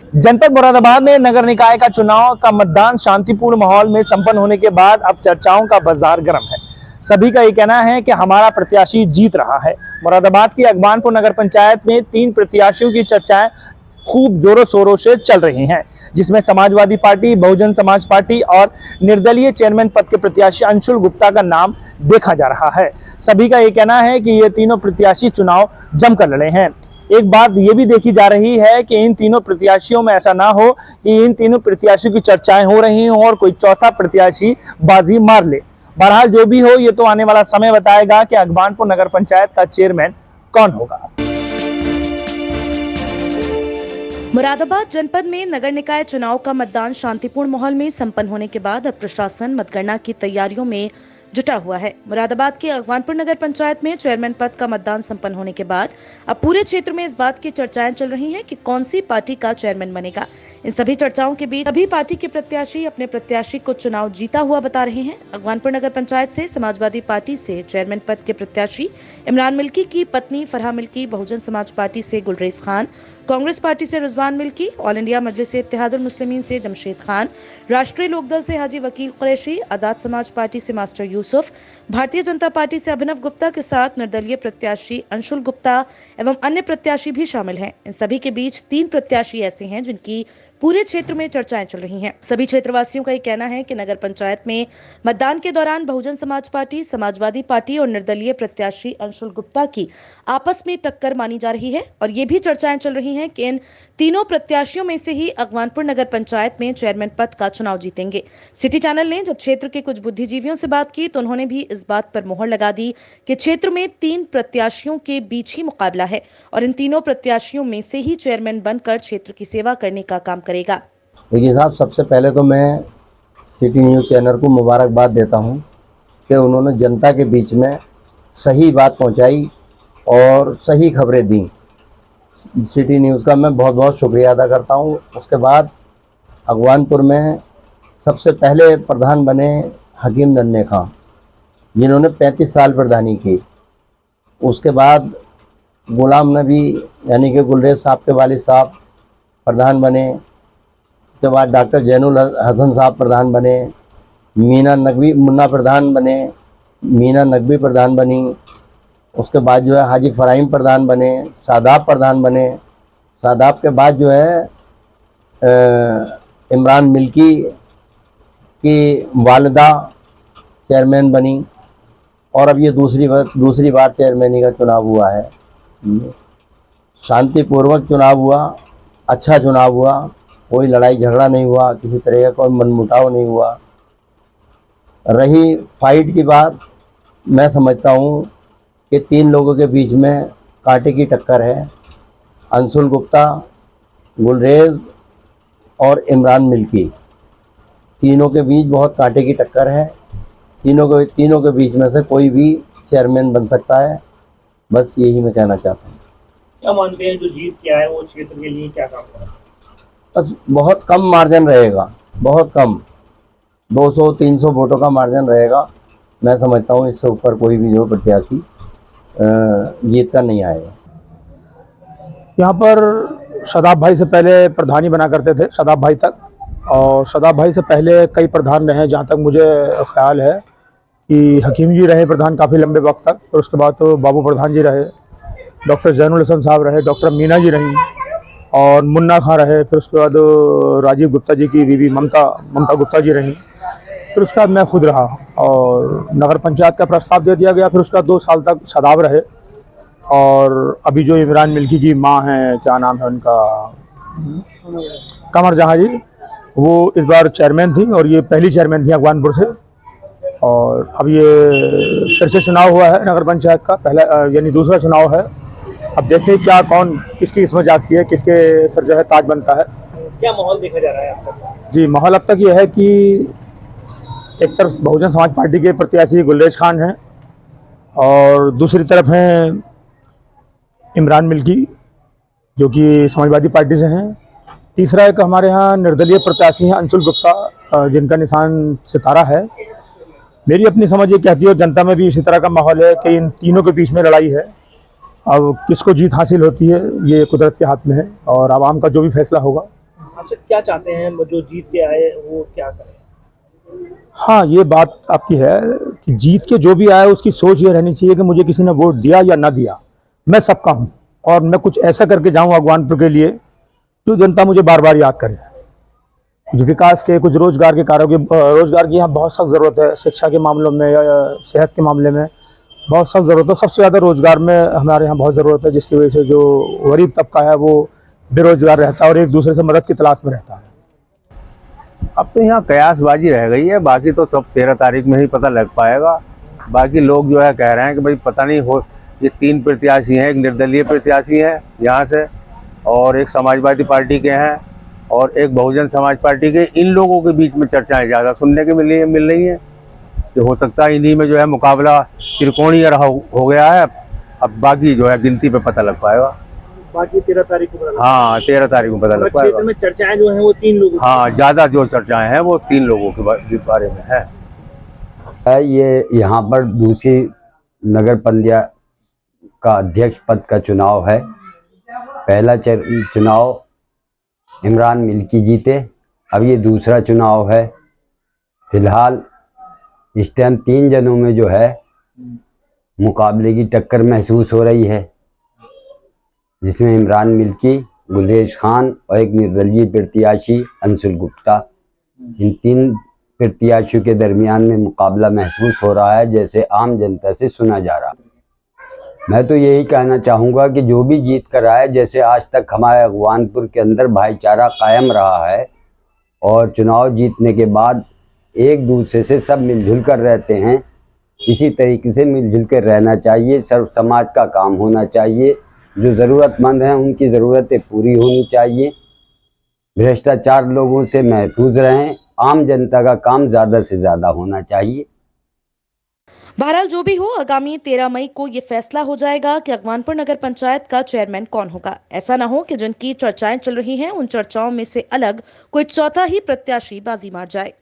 जनपद मुरादाबाद में नगर निकाय का चुनाव का मतदान शांतिपूर्ण माहौल में संपन्न होने के बाद अब चर्चाओं का बाजार गर्म है। सभी का ये कहना है कि हमारा प्रत्याशी जीत रहा है। मुरादाबाद की अगवानपुर नगर पंचायत में 3 प्रत्याशियों की चर्चाएं खूब जोरों शोरों से चल रही हैं, जिसमें समाजवादी पार्टी, बहुजन समाज पार्टी और निर्दलीय चेयरमैन पद के प्रत्याशी अंशुल गुप्ता का नाम देखा जा रहा है। सभी का ये कहना है कि ये तीनों प्रत्याशी चुनाव जमकर लड़े हैं। एक बात ये भी देखी जा रही है कि इन तीनों प्रत्याशियों में ऐसा ना हो कि इन तीनों प्रत्याशियों की चर्चाएं हो रही हों और कोई चौथा प्रत्याशी बाजी मार ले। बहरहाल जो भी हो, ये तो आने वाला समय बताएगा कि अगवानपुर नगर पंचायत का चेयरमैन कौन होगा। मुरादाबाद जनपद में नगर निकाय चुनाव का मतदान शांतिपूर्ण माहौल में संपन्न होने के बाद अब प्रशासन मतगणना की तैयारियों में जुटा हुआ है। मुरादाबाद के अगवानपुर नगर पंचायत में चेयरमैन पद का मतदान संपन्न होने के बाद अब पूरे क्षेत्र में इस बात की चर्चाएं चल रही हैं कि कौन सी पार्टी का चेयरमैन बनेगा। इन सभी चर्चाओं के बीच सभी पार्टी के प्रत्याशी अपने प्रत्याशी को चुनाव जीता हुआ बता रहे हैं। अगवानपुर नगर पंचायत से समाजवादी पार्टी से चेयरमैन पद के प्रत्याशी इमरान मिल्की की पत्नी फरहा मिल्की, बहुजन समाज पार्टी से गुलरेज खान, कांग्रेस पार्टी से रिजवान मिल्की, ऑल इंडिया मजलिस इत्तेहादुल मुस्लिमीन से जमशेद खान, राष्ट्रीय लोकदल से हाजी वकील कुरैशी, आजाद समाज पार्टी से मास्टर यूसुफ, भारतीय जनता पार्टी से अभिनव गुप्ता के साथ निर्दलीय प्रत्याशी अंशुल गुप्ता एवं अन्य प्रत्याशी भी शामिल हैं। इन सभी के बीच 3 प्रत्याशी ऐसे हैं जिनकी पूरे क्षेत्र में चर्चाएं चल रही हैं। सभी क्षेत्रवासियों का ये कहना है कि नगर पंचायत में मतदान के दौरान बहुजन समाज पार्टी, समाजवादी पार्टी और निर्दलीय प्रत्याशी अंशुल गुप्ता की आपस में टक्कर मानी जा रही है और ये भी चर्चाएं चल रही हैं कि इन तीनों प्रत्याशियों में से ही अगवानपुर नगर पंचायत में चेयरमैन पद का चुनाव जीतेंगे। सिटी चैनल ने जब क्षेत्र के कुछ बुद्धिजीवियों से बात की तो उन्होंने भी इस बात पर मोहर लगा दी कि क्षेत्र में 3 प्रत्याशियों के बीच ही मुकाबला है और इन तीनों प्रत्याशियों में से ही चेयरमैन बनकर क्षेत्र की सेवा करने का काम करेगा। देखिए साहब, सबसे पहले तो मैं सिटी न्यूज़ चैनल को मुबारकबाद देता हूं कि उन्होंने जनता के बीच में सही बात पहुंचाई और सही खबरें दी। सिटी न्यूज़ का मैं बहुत बहुत शुक्रिया अदा करता हूं। उसके बाद अगवानपुर में सबसे पहले प्रधान बने हकीम नन्हे खां, जिन्होंने 35 साल प्रधानी की। उसके बाद गुलाम नबी यानी कि गुलरेज साहब के वालिद साहब प्रधान बने। उसके बाद डॉक्टर जैनुल हसन साहब प्रधान बने। मीना नकवी मुन्ना प्रधान बने, मीना नकवी प्रधान बनी। उसके बाद जो है हाजी फराहिम प्रधान बने, सादाब प्रधान बने। सादाब के बाद जो है इमरान मिल्की की वालिदा चेयरमैन बनी और अब ये दूसरी बार चेयरमैनी का चुनाव हुआ है। शांतिपूर्वक चुनाव हुआ, अच्छा चुनाव हुआ, कोई लड़ाई झगड़ा नहीं हुआ, किसी तरह का कोई मनमुटाव नहीं हुआ। रही फाइट की बात, मैं समझता हूँ कि 3 लोगों के बीच में कांटे की टक्कर है। अंशुल गुप्ता, गुलरेज और इमरान मिल्की, तीनों के बीच बहुत कांटे की टक्कर है। तीनों के बीच में से कोई भी चेयरमैन बन सकता है। बस यही मैं कहना चाहता हूँ। क्या मानते हैं जो जीत के आए वो क्षेत्र के लिए क्या काम करेगा? बस बहुत कम मार्जिन रहेगा, बहुत कम, 200-300 वोटों का मार्जिन रहेगा। मैं समझता हूँ इससे ऊपर कोई भी जो प्रत्याशी जीत कर नहीं आएगा। यहाँ पर शादाब भाई से पहले प्रधानी बना करते थे, शादाब भाई तक, और शादाब भाई से पहले कई प्रधान रहे। जहाँ तक मुझे ख्याल है कि हकीम जी रहे प्रधान काफ़ी लंबे वक्त तक, और उसके बाद तो बाबू प्रधान जी रहे, डॉक्टर जैनुल हसन साहब रहे, डॉक्टर मीना जी रहीं और मुन्ना खां रहे। फिर उसके बाद राजीव गुप्ता जी की बीवी ममता गुप्ता जी रहीं। फिर उसके बाद मैं खुद रहा और नगर पंचायत का प्रस्ताव दे दिया गया। फिर उसके बाद 2 साल तक शादाब रहे और अभी जो इमरान मिल्की की माँ हैं, क्या नाम है उनका, कमर जहाँ जी, वो इस बार चेयरमैन थी और ये पहली चेयरमैन थी अगवानपुर से। और अब ये फिर से चुनाव हुआ है नगर पंचायत का, पहला यानी दूसरा चुनाव है। अब देखते हैं क्या कौन किसकी किस्मत जागती है, किसके सर जो है ताज बनता है। क्या माहौल देखा जा रहा है अब तक? जी, माहौल अब तक ये है कि एक तरफ बहुजन समाज पार्टी के प्रत्याशी गुलरेज खान हैं और दूसरी तरफ हैं इमरान मिल्की जो कि समाजवादी पार्टी से हैं। तीसरा एक हमारे यहाँ निर्दलीय प्रत्याशी हैं अंशुल गुप्ता, जिनका निशान सितारा है। मेरी अपनी समझ ये कहती है, जनता में भी इसी तरह का माहौल है कि इन तीनों के बीच में लड़ाई है। अब किसको जीत हासिल होती है ये कुदरत के हाथ में है और आवाम का जो भी फैसला होगा आपसे क्या चाहते हैं जो जीत के आए वो क्या करें? हाँ, ये बात आपकी है कि जीत के जो भी आए उसकी सोच ये रहनी चाहिए कि मुझे किसी ने वोट दिया या ना दिया, मैं सबका हूँ और मैं कुछ ऐसा करके जाऊँ अगवानपुर के लिए जो जनता मुझे बार बार याद करे। कुछ विकास के, कुछ रोजगार के कार्यों की, रोजगार की यहाँ बहुत सख्त ज़रूरत है, शिक्षा के मामलों में या सेहत के मामले में बहुत सख्त ज़रूरत है। सबसे ज़्यादा रोजगार में हमारे यहाँ बहुत ज़रूरत है, जिसकी वजह से जो गरीब तबका है वो बेरोजगार रहता है और एक दूसरे से मदद की तलाश में रहता है। अब तो यहाँ कयासबाजी रह गई है, बाकी तो सब 13 तारीख में ही पता लग पाएगा। बाकी लोग जो है कह रहे हैं कि भाई पता नहीं हो, ये 3 प्रत्याशी हैं, एक निर्दलीय प्रत्याशी हैं यहाँ से और एक समाजवादी पार्टी के हैं और एक बहुजन समाज पार्टी के। इन लोगों के बीच में चर्चाएं ज़्यादा सुनने के मिल रही हैं कि हो सकता है इन्हीं में जो है मुकाबला त्रिकोणीय रहा हो गया है। अब बाकी जो है गिनती पे पता लग पाएगा। बाकी 13 तारीख को पता हाँ, 13 तारीख को पता लग क्षेत्र पाएगा। में चर्चाएं जो हैं वो 3 लोगों हाँ, ज़्यादा जो चर्चाएं हैं वो 3 लोगों के बारे में है। ये यहाँ पर दूसरी नगर पंचायत का अध्यक्ष पद का चुनाव है। पहला चुनाव इमरान मिल्की जीते, अब ये दूसरा चुनाव है। फिलहाल इस टाइम 3 जनों में जो है मुकाबले की टक्कर महसूस हो रही है, जिसमें इमरान मिल्की, गुलेश खान और एक निर्दलीय प्रत्याशी अंशुल गुप्ता। इन 3 प्रत्याशियों के दरमियान में मुकाबला महसूस हो रहा है, जैसे आम जनता से सुना जा रहा है। मैं तो यही कहना चाहूँगा कि जो भी जीत कर आए, जैसे आज तक हमारे अगवानपुर के अंदर भाईचारा कायम रहा है और चुनाव जीतने के बाद एक दूसरे से सब मिलजुल कर रहते हैं, इसी तरीके से मिलजुल कर रहना चाहिए। सर्व समाज का काम होना चाहिए, जो ज़रूरतमंद हैं उनकी ज़रूरतें पूरी होनी चाहिए, भ्रष्टाचार लोगों से महफूज रहें, आम जनता का काम ज़्यादा से ज़्यादा होना चाहिए। बहरहाल जो भी हो, आगामी 13 मई को ये फैसला हो जाएगा कि अगवानपुर नगर पंचायत का चेयरमैन कौन होगा। ऐसा ना हो कि जिनकी चर्चाएं चल रही हैं उन चर्चाओं में से अलग कोई चौथा ही प्रत्याशी बाजी मार जाए।